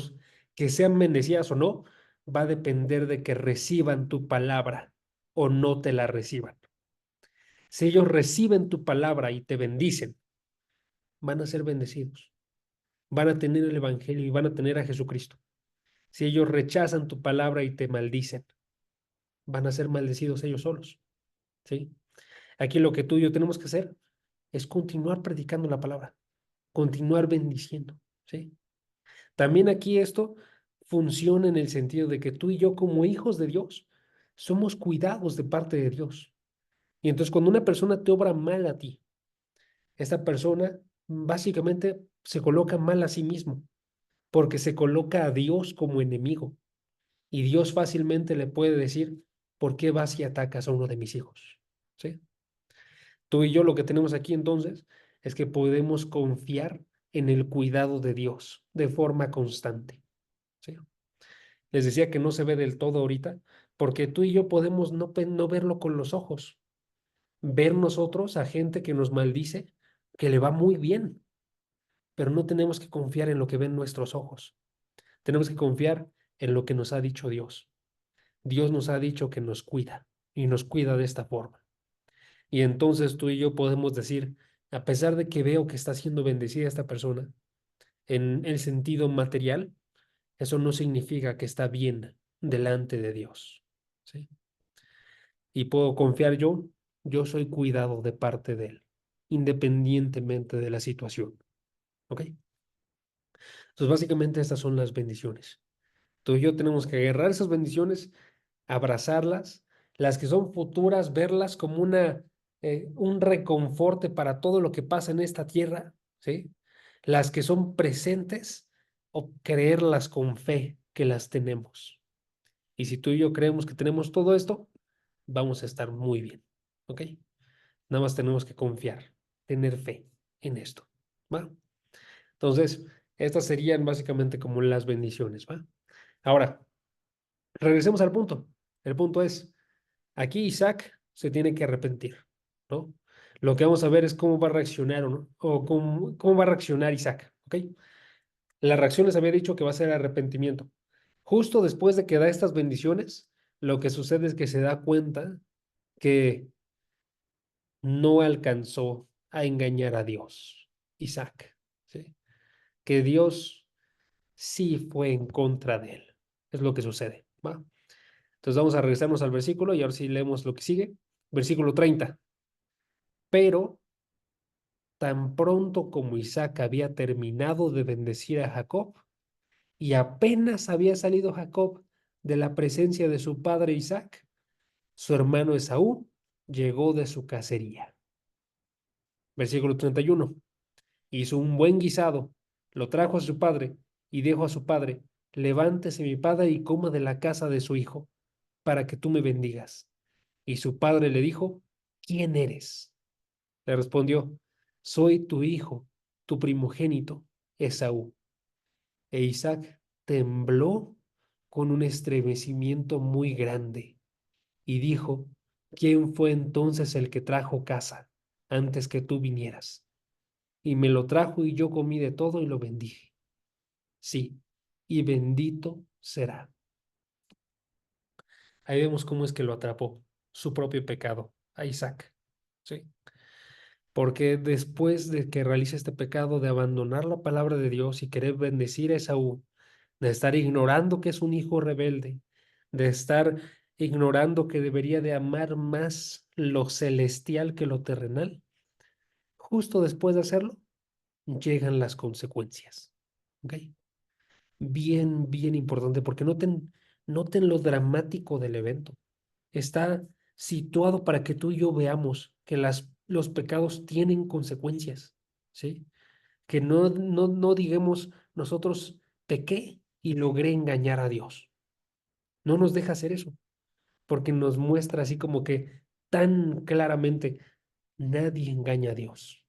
que sean bendecidas o no, va a depender de que reciban tu palabra o no te la reciban. Si ellos reciben tu palabra y te bendicen, van a ser bendecidos. Van a tener el evangelio y van a tener a Jesucristo. Si ellos rechazan tu palabra y te maldicen, van a ser maldecidos ellos solos, ¿sí? Aquí lo que tú y yo tenemos que hacer es continuar predicando la palabra, continuar bendiciendo, ¿sí? También aquí esto funciona en el sentido de que tú y yo como hijos de Dios somos cuidados de parte de Dios. Y entonces cuando una persona te obra mal a ti, esta persona básicamente se coloca mal a sí mismo, porque se coloca a Dios como enemigo. Y Dios fácilmente le puede decir, ¿por qué vas y atacas a uno de mis hijos? ¿Sí? Tú y yo lo que tenemos aquí entonces es que podemos confiar en el cuidado de Dios de forma constante. ¿Sí? Les decía que no se ve del todo ahorita, porque tú y yo podemos no verlo con los ojos, ver nosotros a gente que nos maldice, que le va muy bien, pero no tenemos que confiar en lo que ven nuestros ojos. Tenemos que confiar en lo que nos ha dicho Dios. Dios nos ha dicho que nos cuida y nos cuida de esta forma. Y entonces tú y yo podemos decir, a pesar de que veo que está siendo bendecida esta persona en el sentido material, eso no significa que está bien delante de Dios. ¿Sí? Y puedo confiar yo soy cuidado de parte de Él, independientemente de la situación. ¿Ok? Entonces, básicamente estas son las bendiciones. Tú y yo tenemos que agarrar esas bendiciones, abrazarlas, las que son futuras, verlas como un reconforte para todo lo que pasa en esta tierra, ¿sí? Las que son presentes, o creerlas con fe que las tenemos. Y si tú y yo creemos que tenemos todo esto, vamos a estar muy bien, ¿ok? Nada más tenemos que confiar, tener fe en esto, ¿va? Entonces, estas serían básicamente como las bendiciones, ¿va? Ahora, regresemos al punto. El punto es, aquí Isaac se tiene que arrepentir, ¿no? Lo que vamos a ver es cómo va a reaccionar o no, o cómo va a reaccionar Isaac, ¿ok? La reacción les había dicho que va a ser arrepentimiento. Justo después de que da estas bendiciones, lo que sucede es que se da cuenta que no alcanzó a engañar a Dios, Isaac, ¿sí? Que Dios sí fue en contra de él. Es lo que sucede, ¿va? Entonces vamos a regresarnos al versículo y ahora sí leemos lo que sigue. Versículo 30. Pero tan pronto como Isaac había terminado de bendecir a Jacob y apenas había salido Jacob de la presencia de su padre Isaac, su hermano Esaú llegó de su cacería. Versículo 31. Hizo un buen guisado, lo trajo a su padre y dijo a su padre: levántese mi padre y coma de la casa de su hijo, para que tú me bendigas. Y su padre le dijo: ¿quién eres? Le respondió: soy tu hijo, tu primogénito, Esaú. E Isaac tembló con un estremecimiento muy grande y dijo: ¿quién fue entonces el que trajo caza antes que tú vinieras? Y me lo trajo y yo comí de todo y lo bendije. Sí, y bendito será. Ahí vemos cómo es que lo atrapó su propio pecado a Isaac. ¿Sí? Porque después de que realiza este pecado de abandonar la palabra de Dios y querer bendecir a Esaú, de estar ignorando que es un hijo rebelde, de estar ignorando que debería de amar más lo celestial que lo terrenal, justo después de hacerlo, llegan las consecuencias. ¿Ok? Bien, bien importante, porque noten lo dramático del evento. Está situado para que tú y yo veamos que los pecados tienen consecuencias, ¿sí? Que no digamos nosotros pequé y logré engañar a Dios. No nos deja hacer eso, porque nos muestra así como que tan claramente nadie engaña a Dios,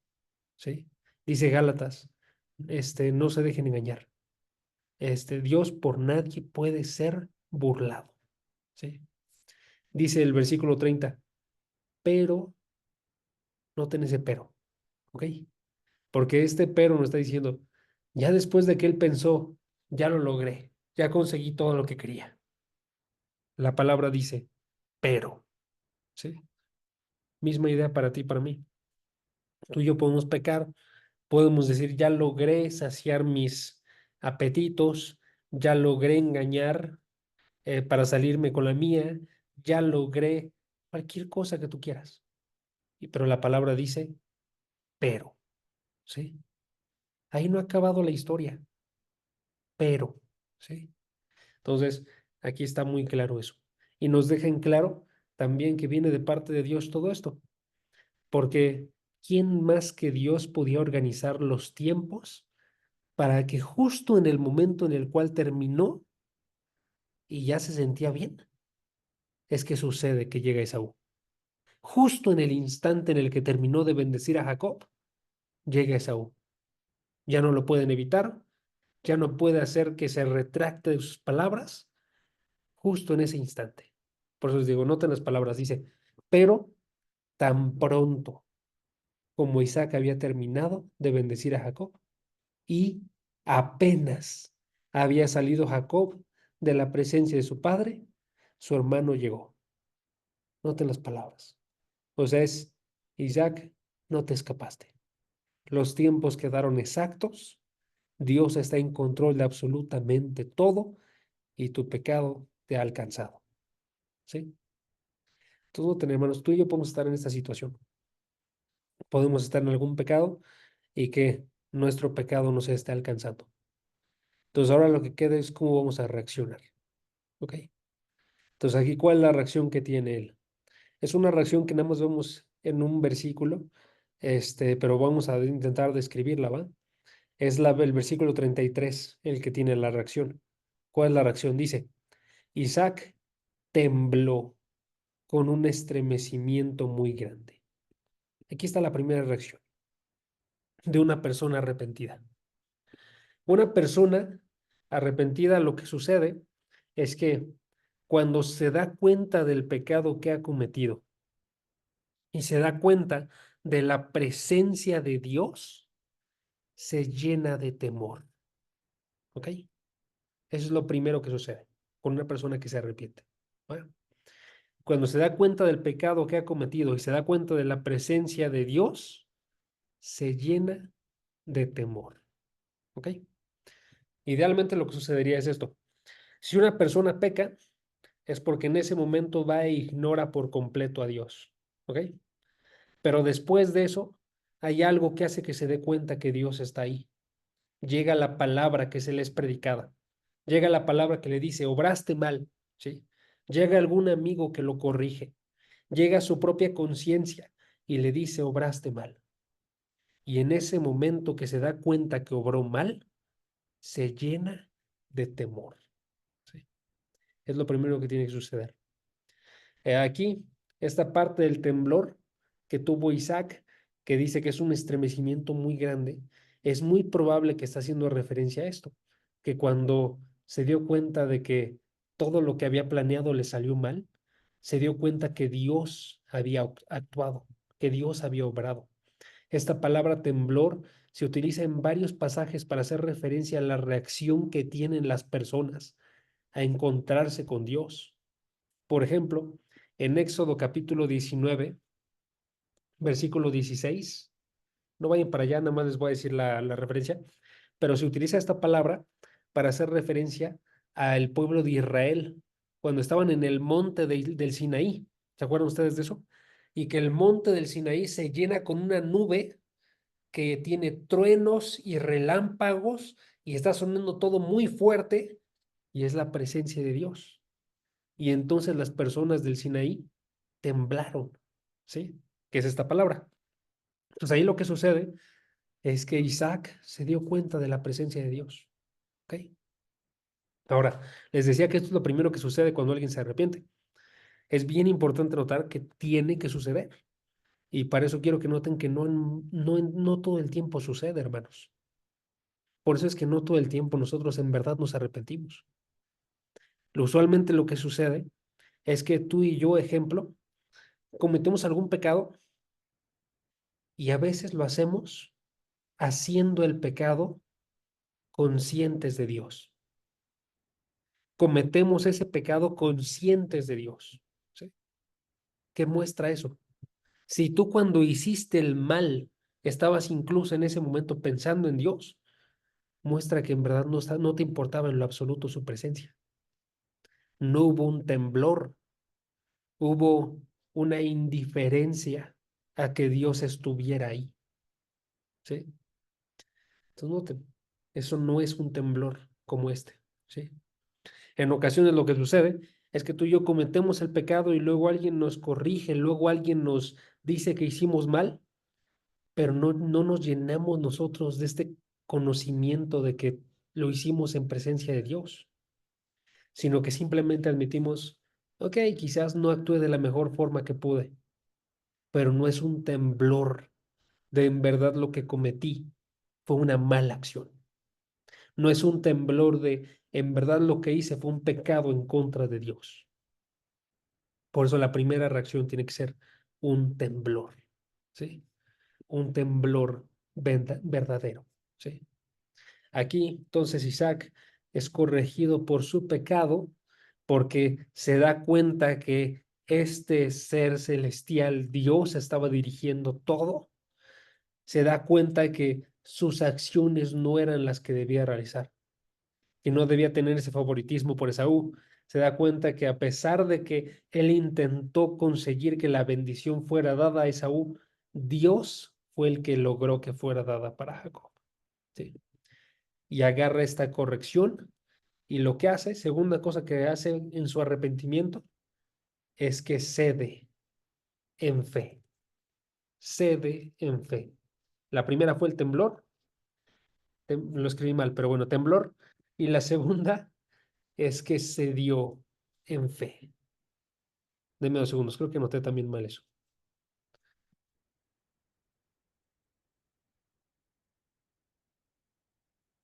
¿sí? Dice Gálatas, no se dejen engañar. Dios por nadie puede ser burlado, ¿sí? Dice el versículo 30, pero no ten ese pero, ¿ok? Porque este pero nos está diciendo, ya después de que él pensó, ya lo logré, ya conseguí todo lo que quería. La palabra dice, pero, ¿sí? Misma idea para ti y para mí. Tú y yo podemos pecar, podemos decir, ya logré saciar mis apetitos, ya logré engañar para salirme con la mía, ya logré cualquier cosa que tú quieras. Pero la palabra dice, pero, ¿sí? Ahí no ha acabado la historia, pero, ¿sí? Entonces, aquí está muy claro eso. Y nos deja en claro también que viene de parte de Dios todo esto, porque ¿quién más que Dios podía organizar los tiempos para que justo en el momento en el cual terminó y ya se sentía bien, es que sucede que llega Esaú? Justo en el instante en el que terminó de bendecir a Jacob, llega Esaú. Ya no lo pueden evitar, ya no puede hacer que se retracte de sus palabras, justo en ese instante. Por eso les digo, noten las palabras, dice, pero tan pronto como Isaac había terminado de bendecir a Jacob y apenas había salido Jacob de la presencia de su padre, su hermano llegó. Noten las palabras. O sea, es, Isaac, no te escapaste. Los tiempos quedaron exactos. Dios está en control de absolutamente todo y tu pecado te ha alcanzado. ¿Sí? Entonces, hermanos, tú y yo podemos estar en esta situación. Podemos estar en algún pecado y que nuestro pecado nos esté alcanzando. Entonces, ahora lo que queda es cómo vamos a reaccionar. ¿Ok? Entonces, aquí, ¿cuál es la reacción que tiene él? Es una reacción que nada más vemos en un versículo, pero vamos a intentar describirla, ¿va? Es el versículo 33 el que tiene la reacción. ¿Cuál es la reacción? Dice, Isaac tembló con un estremecimiento muy grande. Aquí está la primera reacción de una persona arrepentida. Una persona arrepentida, lo que sucede es que cuando se da cuenta del pecado que ha cometido y se da cuenta de la presencia de Dios, se llena de temor. ¿Ok? Eso es lo primero que sucede con una persona que se arrepiente. Bueno, cuando se da cuenta del pecado que ha cometido y se da cuenta de la presencia de Dios, se llena de temor. ¿Ok? Idealmente lo que sucedería es esto. Si una persona peca, es porque en ese momento va e ignora por completo a Dios. ¿Ok? Pero después de eso, hay algo que hace que se dé cuenta que Dios está ahí. Llega la palabra que se le es predicada. Llega la palabra que le dice, obraste mal. ¿sí? Llega algún amigo que lo corrige, llega a su propia conciencia y le dice, obraste mal. Y en ese momento que se da cuenta que obró mal, se llena de temor, ¿sí? Es lo primero que tiene que suceder. Aquí, esta parte del temblor que tuvo Isaac, que dice que es un estremecimiento muy grande, es muy probable que está haciendo referencia a esto, que cuando se dio cuenta de que todo lo que había planeado le salió mal, se dio cuenta que Dios había actuado, que Dios había obrado. Esta palabra temblor se utiliza en varios pasajes para hacer referencia a la reacción que tienen las personas a encontrarse con Dios. Por ejemplo, en Éxodo capítulo 19, versículo 16, no vayan para allá, nada más les voy a decir la referencia, pero se utiliza esta palabra para hacer referencia al pueblo de Israel cuando estaban en el monte del Sinaí. ¿Se acuerdan ustedes de eso? Y que el monte del Sinaí se llena con una nube que tiene truenos y relámpagos y está sonando todo muy fuerte y es la presencia de Dios. Y entonces las personas del Sinaí temblaron, ¿sí? ¿Qué es esta palabra? Entonces ahí lo que sucede es que Isaac se dio cuenta de la presencia de Dios, ¿ok? Ahora, les decía que esto es lo primero que sucede cuando alguien se arrepiente. Es bien importante notar que tiene que suceder. Y para eso quiero que noten que no todo el tiempo sucede, hermanos. Por eso es que no todo el tiempo nosotros en verdad nos arrepentimos. Usualmente lo que sucede es que tú y yo, ejemplo, cometemos algún pecado y a veces lo hacemos haciendo el pecado conscientes de Dios. Cometemos ese pecado conscientes de Dios, ¿sí? ¿Qué muestra eso? Si tú cuando hiciste el mal estabas incluso en ese momento pensando en Dios, muestra que en verdad no te importaba en lo absoluto su presencia. No hubo un temblor, hubo una indiferencia a que Dios estuviera ahí, ¿sí? Entonces, noten, eso no es un temblor como este, ¿sí? En ocasiones lo que sucede es que tú y yo cometemos el pecado y luego alguien nos corrige, luego alguien nos dice que hicimos mal, pero no nos llenamos nosotros de este conocimiento de que lo hicimos en presencia de Dios, sino que simplemente admitimos, ok, quizás no actué de la mejor forma que pude, pero no es un temblor de en verdad lo que cometí fue una mala acción. No es un temblor de en verdad lo que hice fue un pecado en contra de Dios. Por eso la primera reacción tiene que ser un temblor, ¿sí? Un temblor verdadero, ¿sí? Aquí, entonces, Isaac es corregido por su pecado porque se da cuenta que este ser celestial, Dios, estaba dirigiendo todo. Se da cuenta que sus acciones no eran las que debía realizar y no debía tener ese favoritismo por Esaú. Se da cuenta que a pesar de que él intentó conseguir que la bendición fuera dada a Esaú, Dios fue el que logró que fuera dada para Jacob. ¿Sí? Y agarra esta corrección y lo que hace, segunda cosa que hace en su arrepentimiento, es que cede en fe. Cede en fe. La primera fue el temblor, lo escribí mal, pero bueno, temblor. Y la segunda es que cedió en fe. Deme 2 segundos, creo que noté también mal eso.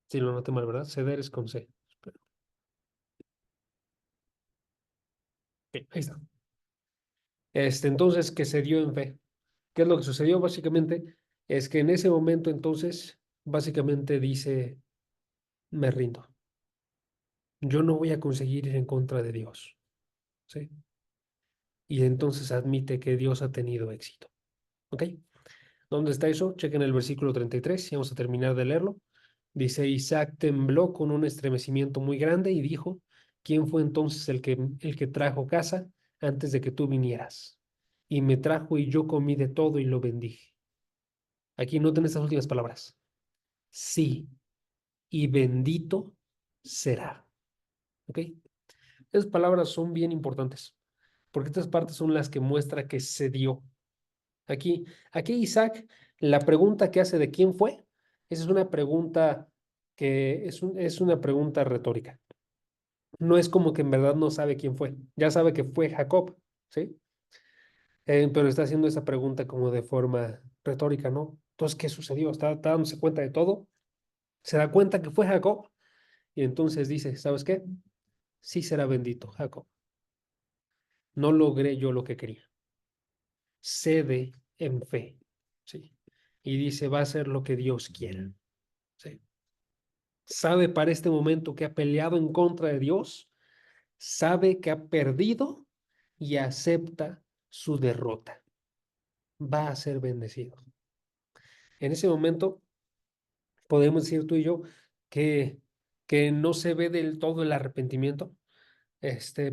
Sí, lo noté mal, ¿verdad? Ceder es con C. Espera. Ok, ahí está. Entonces, que cedió en fe. ¿Qué es lo que sucedió? Básicamente, es que en ese momento, entonces, básicamente dice, me rindo. Yo no voy a conseguir ir en contra de Dios, ¿sí? Y entonces admite que Dios ha tenido éxito. ¿Ok? ¿Dónde está eso? Chequen el versículo 33 y vamos a terminar de leerlo. Dice, Isaac tembló con un estremecimiento muy grande y dijo, ¿quién fue entonces el que trajo casa antes de que tú vinieras? Y me trajo y yo comí de todo y lo bendije. Aquí noten estas últimas palabras. Sí, y bendito será. ¿Ok? Esas palabras son bien importantes, porque estas partes son las que muestra que se dio. Aquí Isaac, la pregunta que hace de quién fue, esa es una pregunta que es una pregunta retórica. No es como que en verdad no sabe quién fue. Ya sabe que fue Jacob, ¿sí? Pero está haciendo esa pregunta como de forma retórica, ¿no? Entonces, ¿qué sucedió? Está dándose cuenta de todo. Se da cuenta que fue Jacob y entonces dice, ¿sabes qué? Sí será bendito Jacob. No logré yo lo que quería. Cede en fe, ¿sí? Y dice, va a ser lo que Dios quiera, ¿sí? Sabe para este momento que ha peleado en contra de Dios, sabe que ha perdido y acepta su derrota. Va a ser bendecido. En ese momento podemos decir tú y yo que, que no se ve del todo el arrepentimiento,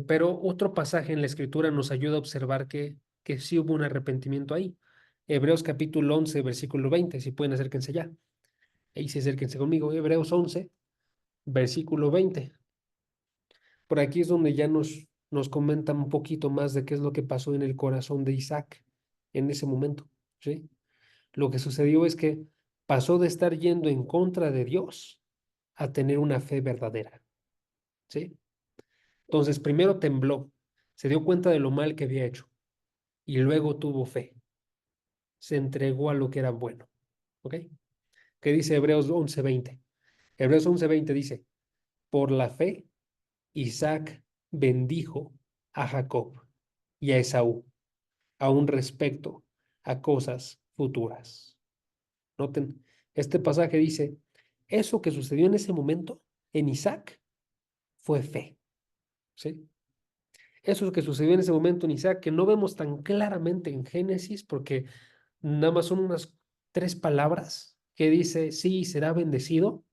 pero otro pasaje en la Escritura nos ayuda a observar que sí hubo un arrepentimiento ahí. Hebreos capítulo 11, versículo 20, si pueden acérquense ya. Ahí sí acérquense conmigo. Hebreos 11, versículo 20. Por aquí es donde ya nos comentan un poquito más de qué es lo que pasó en el corazón de Isaac en ese momento, ¿sí? Lo que sucedió es que pasó de estar yendo en contra de Dios a tener una fe verdadera, ¿sí? Entonces, primero tembló, se dio cuenta de lo mal que había hecho y luego tuvo fe, se entregó a lo que era bueno, ¿ok? ¿Qué dice Hebreos 11:20? Hebreos 11:20 dice, por la fe, Isaac bendijo a Jacob y a Esaú, aún respecto a cosas futuras. Noten, este pasaje dice, eso que sucedió en ese momento en Isaac fue fe, ¿sí? Eso que sucedió en ese momento en Isaac, que no vemos tan claramente en Génesis, porque nada más son unas 3 palabras que dice, sí, será bendecido.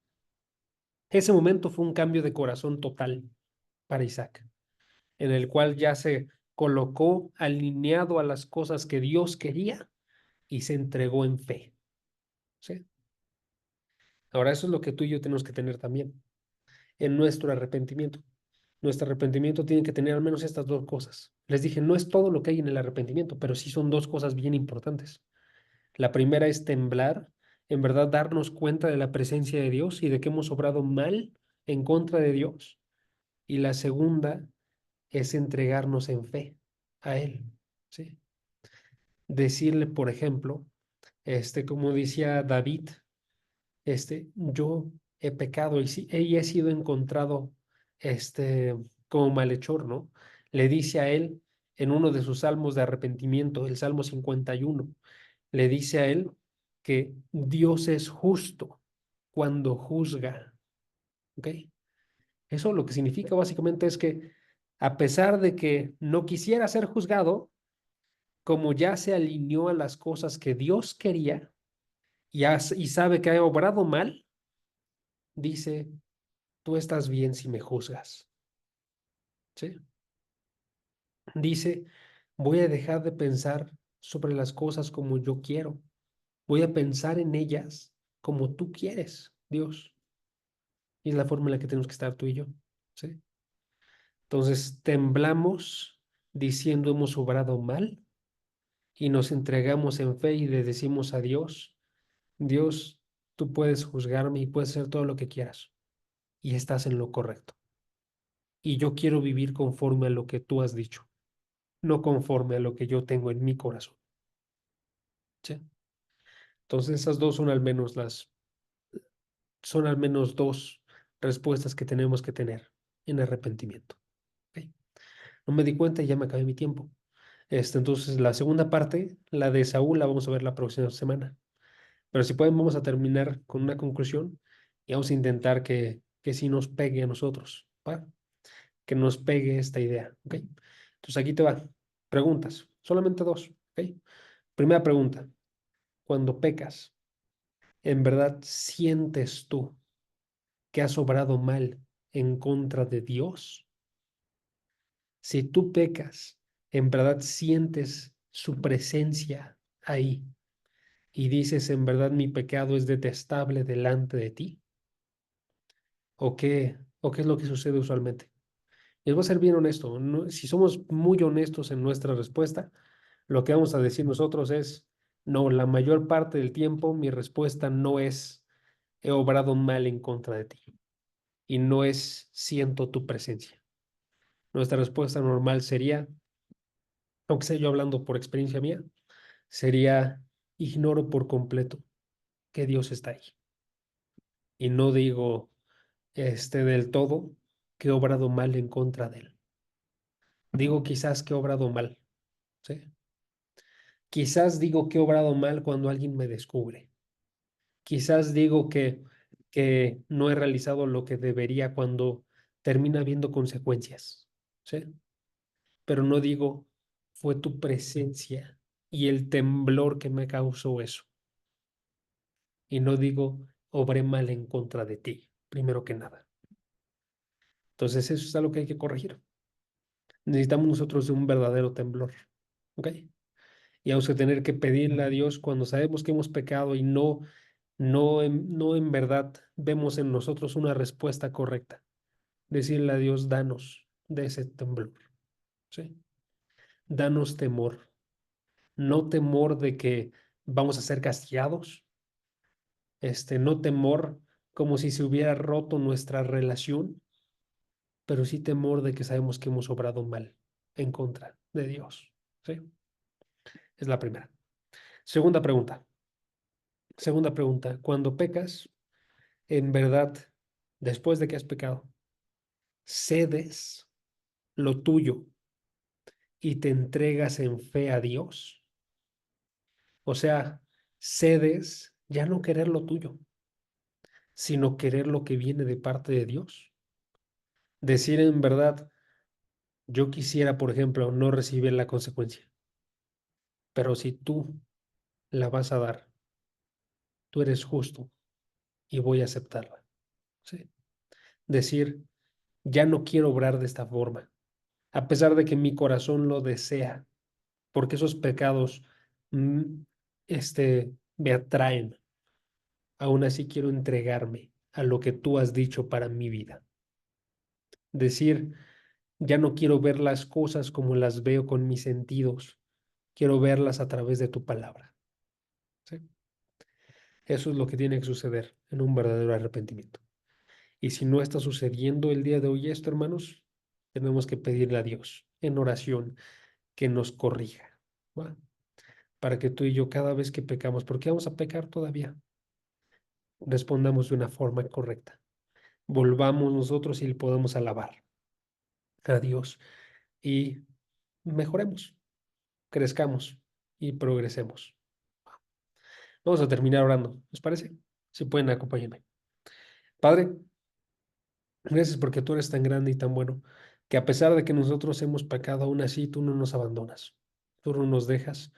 Ese momento fue un cambio de corazón total para Isaac, en el cual ya se colocó alineado a las cosas que Dios quería y se entregó en fe, ¿sí? Ahora, eso es lo que tú y yo tenemos que tener también en nuestro arrepentimiento. Nuestro arrepentimiento tiene que tener al menos estas 2 cosas. Les dije, no es todo lo que hay en el arrepentimiento, pero sí son 2 cosas bien importantes. La primera es temblar, en verdad darnos cuenta de la presencia de Dios y de que hemos obrado mal en contra de Dios. Y la segunda es entregarnos en fe a Él, ¿sí? Decirle, por ejemplo, como decía David, yo he pecado y he sido encontrado, como malhechor, ¿no? Le dice a él en uno de sus salmos de arrepentimiento, el Salmo 51, le dice a él que Dios es justo cuando juzga, ¿ok? Eso lo que significa básicamente es que a pesar de que no quisiera ser juzgado, como ya se alineó a las cosas que Dios quería y sabe que ha obrado mal, dice, tú estás bien si me juzgas, ¿sí? Dice, voy a dejar de pensar sobre las cosas como yo quiero. Voy a pensar en ellas como tú quieres, Dios. Y es la forma en la que tenemos que estar tú y yo, ¿sí? Entonces, temblamos diciendo hemos obrado mal y nos entregamos en fe y le decimos a Dios, Dios, tú puedes juzgarme y puedes hacer todo lo que quieras y estás en lo correcto. Y yo quiero vivir conforme a lo que tú has dicho, no conforme a lo que yo tengo en mi corazón. ¿Sí? Entonces esas son al menos 2 respuestas que tenemos que tener en arrepentimiento. ¿Ok? No me di cuenta y ya me acabé mi tiempo. Entonces la segunda parte, la de Saúl, la vamos a ver la próxima semana. Pero si pueden, vamos a terminar con una conclusión y vamos a intentar que sí nos pegue a nosotros, ¿va? Que nos pegue esta idea, ¿ok? Entonces aquí te va. Preguntas, solamente 2, ¿ok? Primera pregunta, cuando pecas, ¿en verdad sientes tú que has obrado mal en contra de Dios? Si tú pecas, ¿en verdad sientes su presencia ahí y dices, en verdad mi pecado es detestable delante de ti? ¿O qué es lo que sucede usualmente? Les voy a ser bien honesto. Si somos muy honestos en nuestra respuesta, lo que vamos a decir nosotros es, no, la mayor parte del tiempo mi respuesta no es, he obrado mal en contra de ti. Y no es, siento tu presencia. Nuestra respuesta normal sería, aunque sea yo hablando por experiencia mía, sería, ignoro por completo que Dios está ahí. Y no digo, del todo, que he obrado mal en contra de él. Digo quizás que he obrado mal, ¿sí? Quizás digo que he obrado mal cuando alguien me descubre. Quizás digo que no he realizado lo que debería cuando termina habiendo consecuencias, ¿sí? Pero no digo, fue tu presencia y el temblor que me causó eso. Y no digo, obré mal en contra de ti, primero que nada. Entonces eso es algo que hay que corregir. Necesitamos nosotros de un verdadero temblor, ¿ok? Y vamos a tener que pedirle a Dios cuando sabemos que hemos pecado y no en verdad vemos en nosotros una respuesta correcta. Decirle a Dios, danos de ese temblor, ¿sí? Danos temor, no temor de que vamos a ser castigados, no temor como si se hubiera roto nuestra relación, pero sí temor de que sabemos que hemos obrado mal en contra de Dios, ¿sí? Es la primera. Segunda pregunta. Segunda pregunta. Cuando pecas, en verdad, después de que has pecado, cedes lo tuyo y te entregas en fe a Dios. O sea, cedes ya no querer lo tuyo, sino querer lo que viene de parte de Dios. Decir en verdad, yo quisiera, por ejemplo, no recibir la consecuencia, pero si tú la vas a dar, tú eres justo y voy a aceptarla. ¿Sí? Decir, ya no quiero obrar de esta forma, a pesar de que mi corazón lo desea, porque esos pecados mm, me atraen. Aún así quiero entregarme a lo que tú has dicho para mi vida. Decir, ya no quiero ver las cosas como las veo con mis sentidos, quiero verlas a través de tu palabra. ¿Sí? Eso es lo que tiene que suceder en un verdadero arrepentimiento. Y si no está sucediendo el día de hoy esto, hermanos, tenemos que pedirle a Dios en oración que nos corrija, ¿va? Para que tú y yo cada vez que pecamos, porque vamos a pecar todavía, respondamos de una forma correcta. Volvamos nosotros y le podamos alabar a Dios y mejoremos, crezcamos y progresemos. Vamos a terminar orando, ¿les parece? Si pueden, acompáñenme. Padre, gracias porque tú eres tan grande y tan bueno, que a pesar de que nosotros hemos pecado, aún así tú no nos abandonas, tú no nos dejas,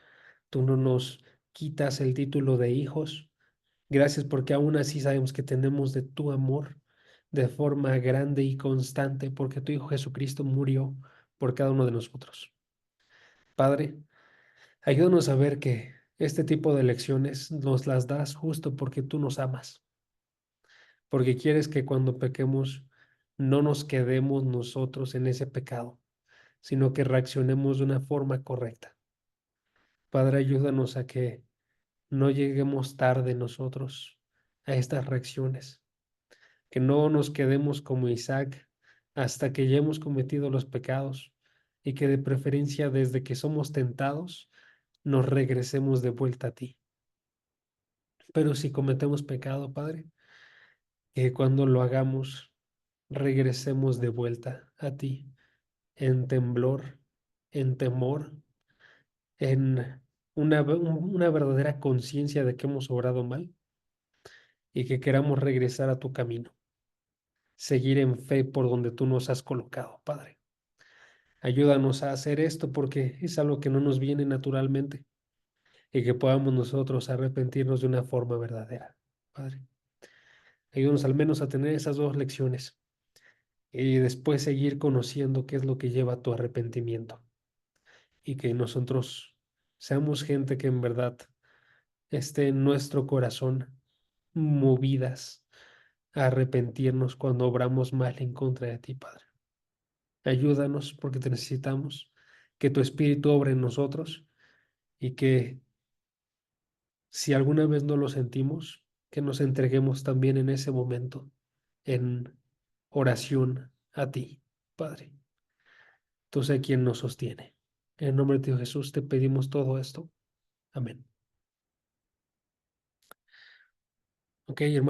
tú no nos quitas el título de hijos. Gracias porque aún así sabemos que tenemos de tu amor de forma grande y constante, porque tu Hijo Jesucristo murió por cada uno de nosotros. Padre, ayúdanos a ver que este tipo de lecciones nos las das justo porque tú nos amas, porque quieres que cuando pequemos no nos quedemos nosotros en ese pecado, sino que reaccionemos de una forma correcta. Padre, ayúdanos a que no lleguemos tarde nosotros a estas reacciones, que no nos quedemos como Isaac hasta que ya hemos cometido los pecados y que de preferencia desde que somos tentados nos regresemos de vuelta a ti. Pero si cometemos pecado, Padre, que cuando lo hagamos regresemos de vuelta a ti en temblor, en temor, en una verdadera conciencia de que hemos obrado mal y que queramos regresar a tu camino, seguir en fe por donde tú nos has colocado, Padre. Ayúdanos a hacer esto porque es algo que no nos viene naturalmente y que podamos nosotros arrepentirnos de una forma verdadera, Padre. Ayúdanos al menos a tener esas dos lecciones y después seguir conociendo qué es lo que lleva a tu arrepentimiento y que nosotros seamos gente que en verdad esté en nuestro corazón movidas a arrepentirnos cuando obramos mal en contra de ti, Padre. Ayúdanos porque te necesitamos, que tu espíritu obre en nosotros y que si alguna vez no lo sentimos, que nos entreguemos también en ese momento en oración a ti, Padre. Tú sé quien nos sostiene. En el nombre de Dios Jesús te pedimos todo esto. Amén. Ok, hermano.